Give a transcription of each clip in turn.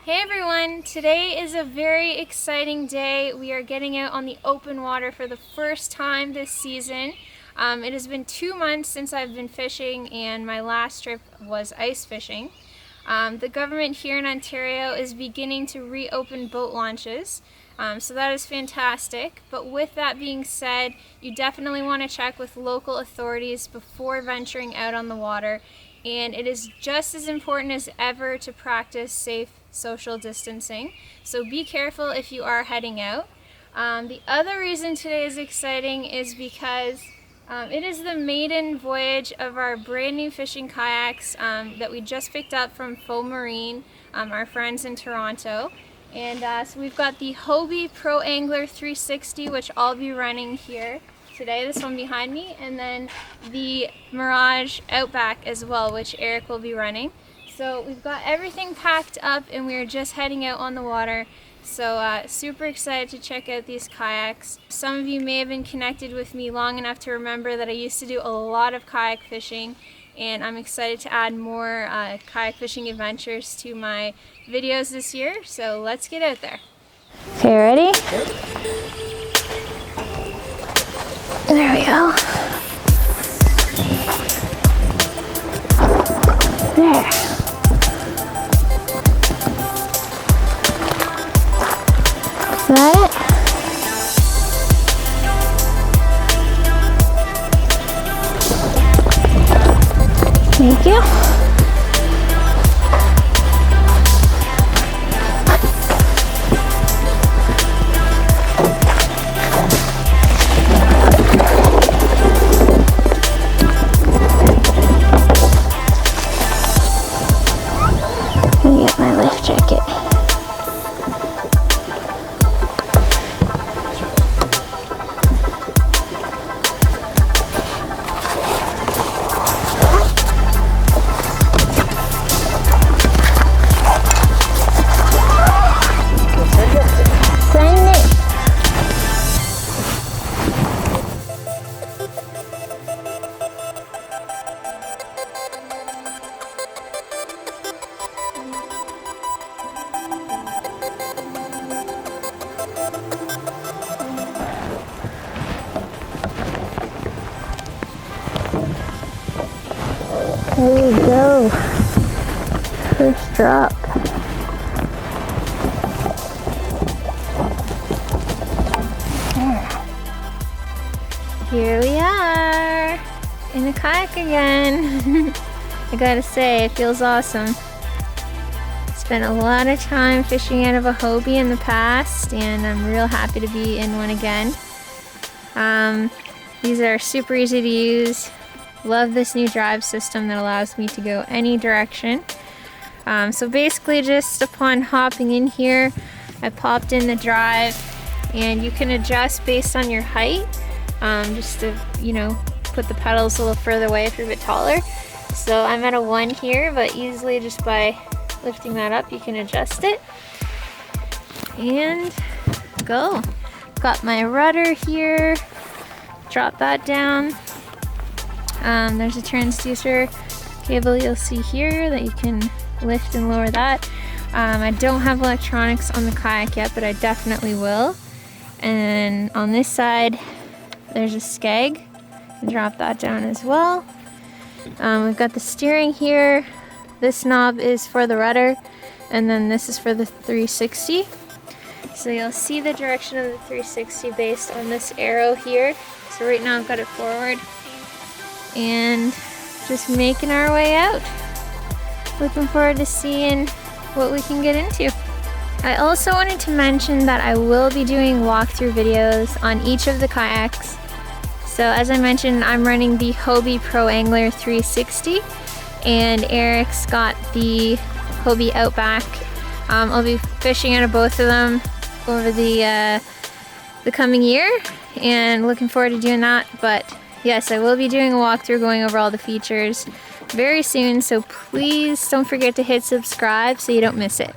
Hey everyone! Today is a very exciting day. We are getting out on the open water for the first time this season. It has been 2 months since I've been fishing, and my last trip was ice fishing. The government here in Ontario is beginning to reopen boat launches, so that is fantastic. But with that being said, you definitely want to check with local authorities before venturing out on the water, and it is just as important as ever to practice safe social distancing. So be careful if you are heading out. The other reason today is exciting is because it is the maiden voyage of our brand new fishing kayaks that we just picked up from Fogh Marine, our friends in Toronto. And so we've got the Hobie Pro Angler 360, which I'll be running here today, this one behind me, and then the Mirage Outback as well, which Eric will be running. So we've got everything packed up and we are just heading out on the water. So super excited to check out these kayaks. Some of you may have been connected with me long enough to remember that I used to do a lot of kayak fishing, and I'm excited to add more kayak fishing adventures to my videos this year. So let's get out there. Okay, ready? There we go. There. Is that it? Thank you. Let me get my life jacket. There we go. First drop. There. Here we are in the kayak again. I gotta say, it feels awesome. Spent a lot of time fishing out of a Hobie in the past, and I'm real happy to be in one again. These are super easy to use. Love this new drive system that allows me to go any direction. So basically, just upon hopping in here, I popped in the drive, and you can adjust based on your height, just to, put the pedals a little further away if you're a bit taller. So I'm at a 1 here, but easily just by lifting that up, you can adjust it. And go. Got my rudder here. Drop that down. There's a transducer cable you'll see here that you can lift and lower that. I don't have electronics on the kayak yet, but I definitely will. And on this side, there's a skeg. Drop that down as well. We've got the steering here. This knob is for the rudder, and then this is for the 360. So you'll see the direction of the 360 based on this arrow here. So right now I've got it forward. And just making our way out. Looking forward to seeing what we can get into. I also wanted to mention that I will be doing walkthrough videos on each of the kayaks. So as I mentioned, I'm running the Hobie Pro Angler 360, and Eric's got the Hobie Outback. I'll be fishing out of both of them over the coming year, and looking forward to doing that. But yes, I will be doing a walkthrough going over all the features very soon, so please don't forget to hit subscribe so you don't miss it.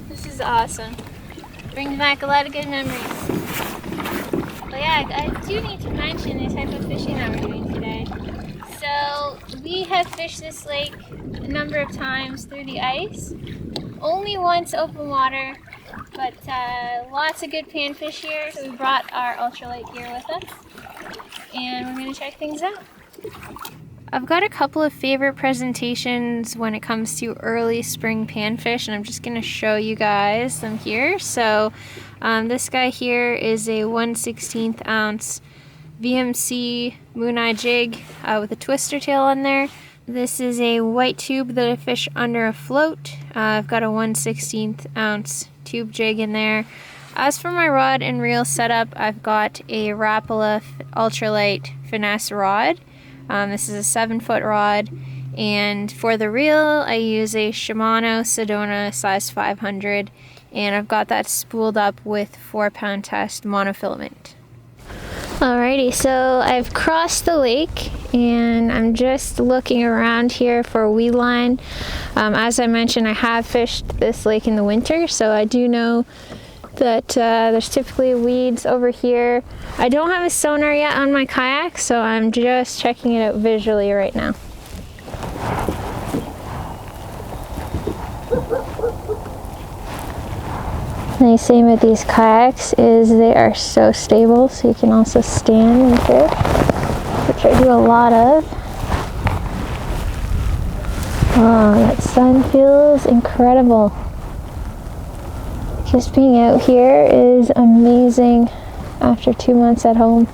This is awesome. Brings back a lot of good memories. But yeah, I do need to mention the type of fishing that we're doing today. So we have fished this lake a number of times through the ice. Only once open water, but lots of good panfish here. So we brought our ultralight gear with us, and we're gonna check things out. I've got a couple of favorite presentations when it comes to early spring panfish, and I'm just gonna show you guys them here. So this guy here is a 1/16 ounce VMC Moon Eye jig with a twister tail on there. This is a white tube that I fish under a float. I've got a 1/16 ounce tube jig in there. As for my rod and reel setup, I've got a Rapala ultralight finesse rod. This is a 7-foot rod, and for the reel I use a Shimano Sedona size 500, and I've got that spooled up with 4-pound test monofilament. Alrighty, so I've crossed the lake and I'm just looking around here for a weed line. As I mentioned, I have fished this lake in the winter, so I do know that there's typically weeds over here. I don't have a sonar yet on my kayak, so I'm just checking it out visually right now. Nice thing with these kayaks is they are so stable, so you can also stand and fish, which I do a lot of. Oh, that sun feels incredible. Just being out here is amazing after 2 months at home.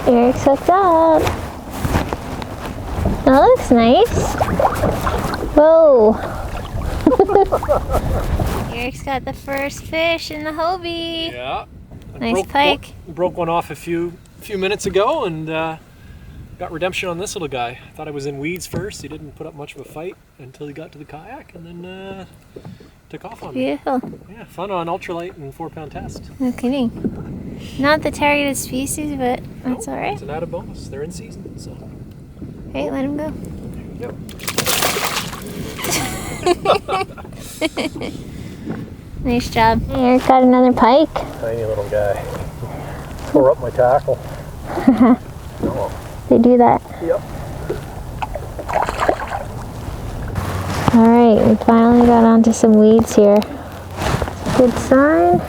Eric's hooked up. That looks nice. Whoa. Eric's got the first fish in the Hobie. Yeah. Nice pike. Broke one off a few minutes ago, and got redemption on this little guy. Thought I was in weeds first. He didn't put up much of a fight until he got to the kayak, and then took off on me. Beautiful. Yeah, fun on ultralight and 4-pound test. No kidding. Not the targeted species, but that's alright. It's an added bonus. They're in season, so. Hey, let him go. Yep. Nice job. Eric got another pike. Tiny little guy. Tore up my tackle. Oh. They do that. Yep. Alright, we finally got onto some weeds here. Good sign.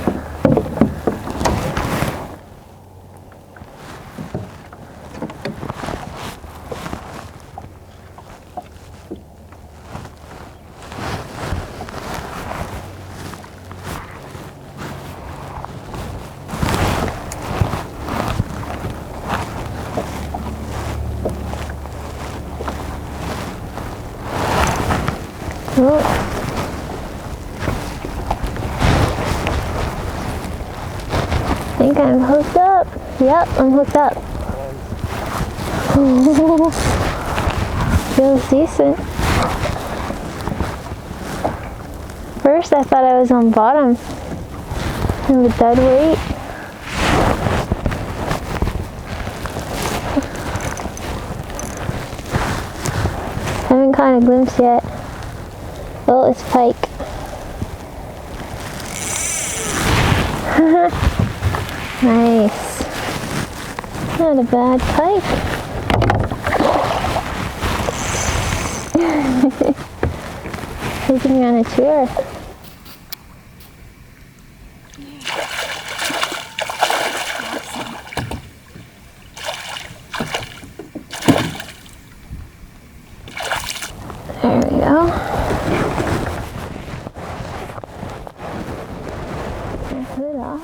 Oh. I think I'm hooked up. Yep, I'm hooked up. Feels decent. First I thought I was on bottom of a dead weight. Haven't caught a glimpse yet. Oh, it's pike. Nice. Not a bad pike. Taking me on a tour. There we go. Hood off.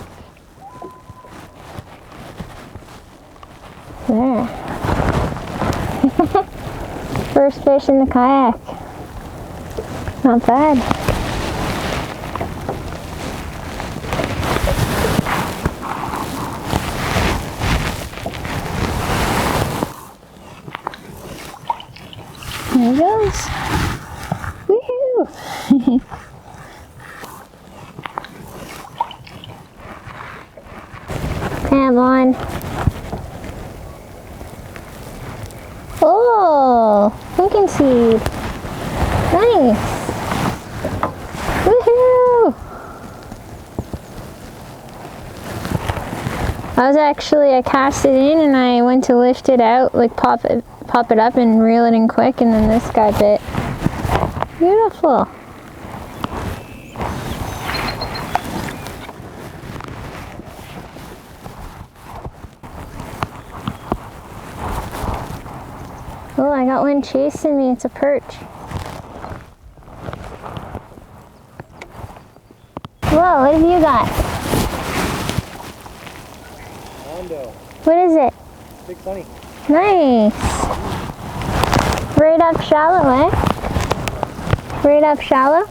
There. First fish in the kayak. Not bad. There he goes. Woohoo! Come on. Oh, pumpkin seed. Nice. Woohoo! I cast it in and I went to lift it out, like pop it up and reel it in quick, and then this guy bit. Beautiful. Oh, I got one chasing me. It's a perch. Whoa, what have you got? Hondo. What is it? Big funny. Nice. Right up shallow, eh? Right up shallow?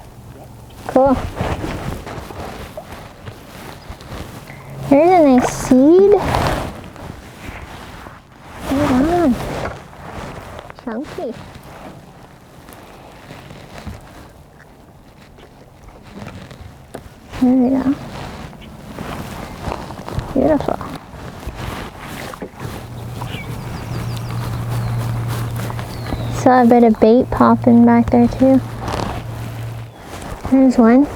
Cool. Here's a nice seed. Hold on. Chunky. There we go. Beautiful. Saw a bit of bait popping back there too. There's one.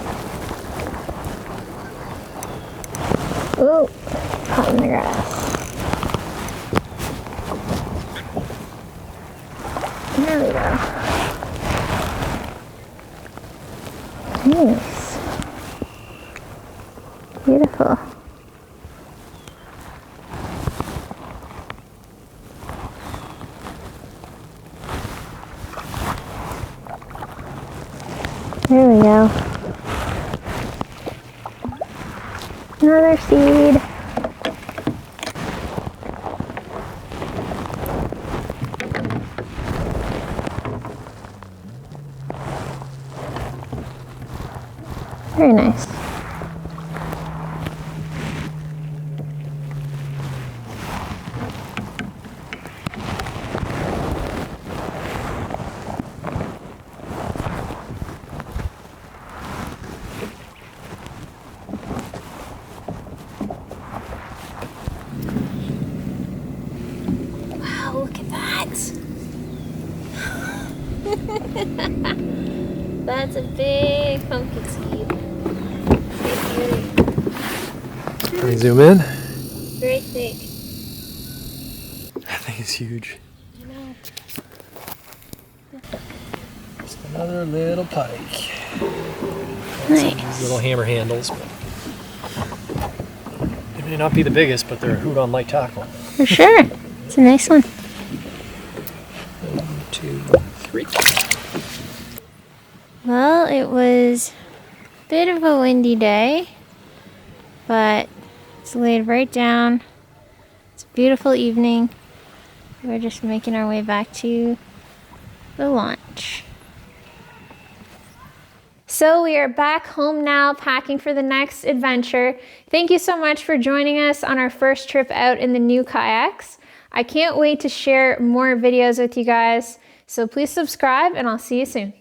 Ooh, caught in the grass. There we go. Nice. Beautiful. There we go. Another seed. Very nice. Look at that. That's a big pumpkin seed. Big beauty. Can we zoom in? Very thick. That thing is huge. I know. Just another little pike. Nice. These little hammer handles. They may not be the biggest, but they're a hoot on light tackle. For sure. It's a nice one. 1, 2, 3. Well, it was a bit of a windy day, but it's laid right down. It's a beautiful evening. We're just making our way back to the launch. So we are back home now, packing for the next adventure. Thank you so much for joining us on our first trip out in the new kayaks. I can't wait to share more videos with you guys. So please subscribe and I'll see you soon.